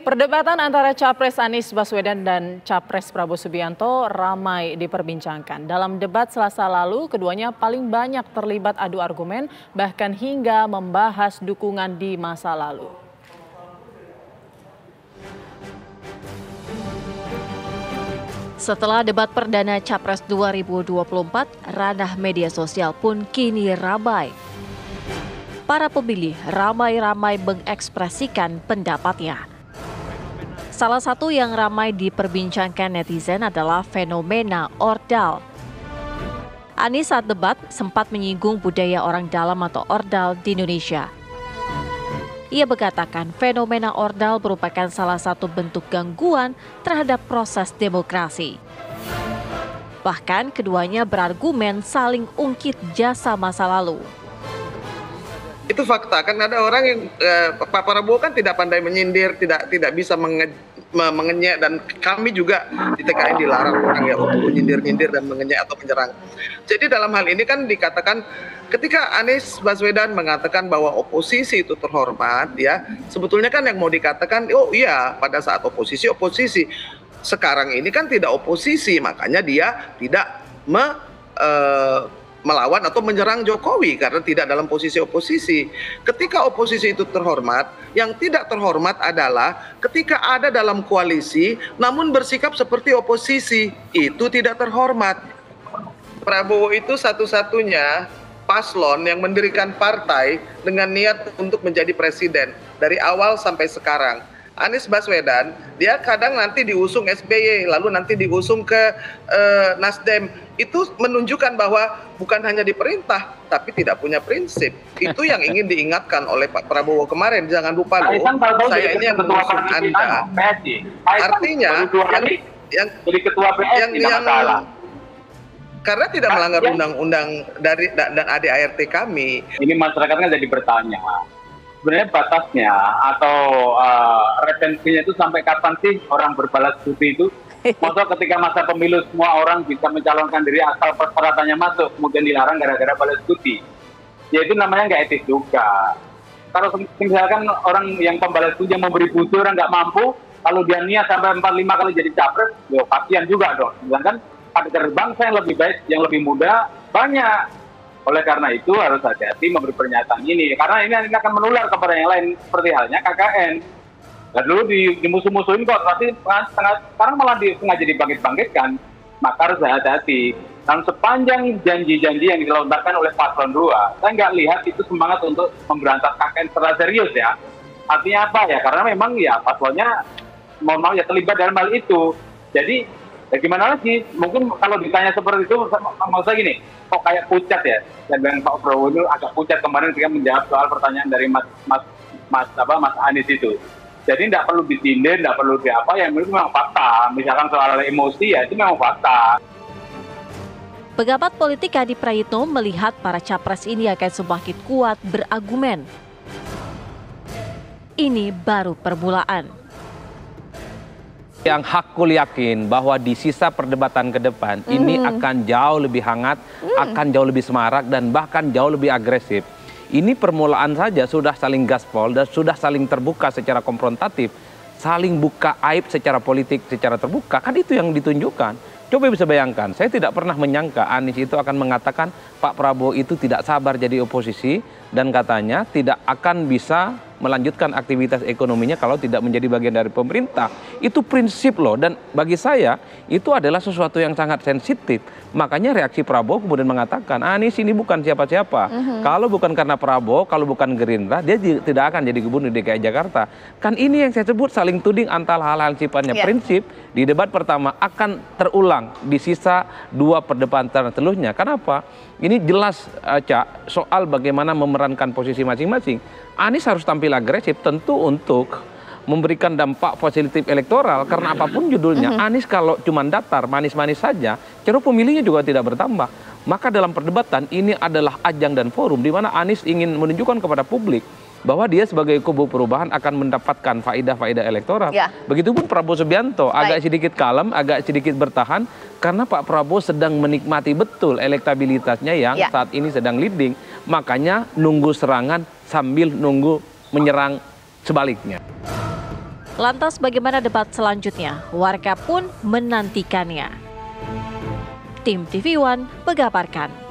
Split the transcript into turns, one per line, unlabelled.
Perdebatan antara Capres Anies Baswedan dan Capres Prabowo Subianto ramai diperbincangkan. Dalam debat Selasa lalu, keduanya paling banyak terlibat adu argumen, bahkan hingga membahas dukungan di masa lalu. Setelah debat perdana Capres 2024, ranah media sosial pun kini ramai. Para pemilih ramai-ramai mengekspresikan pendapatnya. Salah satu yang ramai diperbincangkan netizen adalah fenomena ordal. Anies saat debat sempat menyinggung budaya orang dalam atau ordal di Indonesia. Ia berkatakan fenomena ordal merupakan salah satu bentuk gangguan terhadap proses demokrasi. Bahkan keduanya berargumen saling ungkit jasa masa lalu.
Itu fakta, kan ada orang yang Pak Prabowo kan tidak pandai menyindir, tidak bisa mengenyek, dan kami juga di TKN dilarang orang ya untuk menyindir-nyindir dan mengenyek atau menyerang. Jadi dalam hal ini kan dikatakan ketika Anies Baswedan mengatakan bahwa oposisi itu terhormat, ya sebetulnya kan yang mau dikatakan, oh iya pada saat oposisi. Sekarang ini kan tidak oposisi, makanya dia tidak melawan atau menyerang Jokowi karena tidak dalam posisi oposisi. Ketika oposisi itu terhormat, yang tidak terhormat adalah ketika ada dalam koalisi namun bersikap seperti oposisi, itu tidak terhormat. Prabowo itu satu-satunya paslon yang mendirikan partai dengan niat untuk menjadi presiden dari awal sampai sekarang. Anies Baswedan, dia kadang nanti diusung SBY, lalu nanti diusung ke Nasdem. Itu menunjukkan bahwa bukan hanya diperintah, tapi tidak punya prinsip. Itu yang ingin diingatkan oleh Pak Prabowo kemarin. Jangan lupa loh, saya ini yang mengusung Anda. Artinya, yang karena tidak melanggar undang-undang dan ADART kami.
Ini masyarakatnya jadi bertanya. Sebenarnya batasnya atau retensinya itu sampai kapan sih orang berbalas budi itu? Maksudnya ketika masa pemilu semua orang bisa mencalonkan diri asal persyaratannya masuk, kemudian dilarang gara-gara balas budi. Ya itu namanya nggak etis juga. Kalau misalkan orang yang pembalas budi yang memberi budi orang nggak mampu, kalau dia niat sampai 4-5 kali jadi capres, ya kasihan juga dong. Sedangkan kader bangsa yang lebih baik, yang lebih muda, banyak. Oleh karena itu harus hati-hati memberi pernyataan ini, karena ini akan menular kepada yang lain, seperti halnya KKN. Dan dulu dimusuh-musuhin kok, tapi sekarang malah sengaja dibangkit-bangkitkan, maka harus hati-hati. Dan sepanjang janji-janji yang dilontarkan oleh Paslon 2, saya nggak lihat itu semangat untuk memberantas KKN secara serius ya. Artinya apa ya? Karena memang ya paslonnya mohon maaf ya terlibat dalam hal itu. Jadi ya gimana lagi? Mungkin kalau ditanya seperti itu, maksud saya gini, kok kayak pucat ya? Dan Pak Prabowo itu agak pucat kemarin ketika menjawab soal pertanyaan dari Mas Anies itu. Jadi tidak perlu disindir, tidak perlu diapa, yang itu memang fakta. Misalkan soal emosi ya itu memang fakta.
Pengamat politik Adi Prayitno melihat para capres ini akan semakin kuat berargumen. Ini baru permulaan.
Yang hakul yakin bahwa di sisa perdebatan ke depan ini akan jauh lebih hangat, akan jauh lebih semarak, dan bahkan jauh lebih agresif. Ini permulaan saja sudah saling gaspol dan sudah saling terbuka secara konfrontatif, saling buka aib secara politik secara terbuka, kan itu yang ditunjukkan. Coba bisa bayangkan, saya tidak pernah menyangka Anies itu akan mengatakan Pak Prabowo itu tidak sabar jadi oposisi dan katanya tidak akan bisa melanjutkan aktivitas ekonominya kalau tidak menjadi bagian dari pemerintah. Itu prinsip loh, dan bagi saya itu adalah sesuatu yang sangat sensitif. Makanya reaksi Prabowo kemudian mengatakan Anies ini bukan siapa-siapa. Kalau bukan karena Prabowo, kalau bukan Gerindra, dia tidak akan jadi gubernur DKI Jakarta. Kan ini yang saya sebut saling tuding antara hal-hal sifatnya prinsip di debat pertama akan terulang di sisa dua perdebatan seterusnya. Kenapa? Ini jelas, Cak, soal bagaimana memerankan posisi masing-masing. Anies harus tampil agresif tentu untuk memberikan dampak positif elektoral, karena apapun judulnya, Anies kalau cuma datar, manis-manis saja, ceruk pemilihnya juga tidak bertambah. Maka dalam perdebatan ini adalah ajang dan forum di mana Anies ingin menunjukkan kepada publik bahwa dia sebagai kubu perubahan akan mendapatkan faedah-faedah elektoral. Begitupun Prabowo Subianto, agak sedikit kalem, agak sedikit bertahan, karena Pak Prabowo sedang menikmati betul elektabilitasnya yang saat ini sedang leading. Makanya nunggu serangan sambil nunggu menyerang sebaliknya.
Lantas bagaimana debat selanjutnya? Warga pun menantikannya. Tim TV One mengabarkan.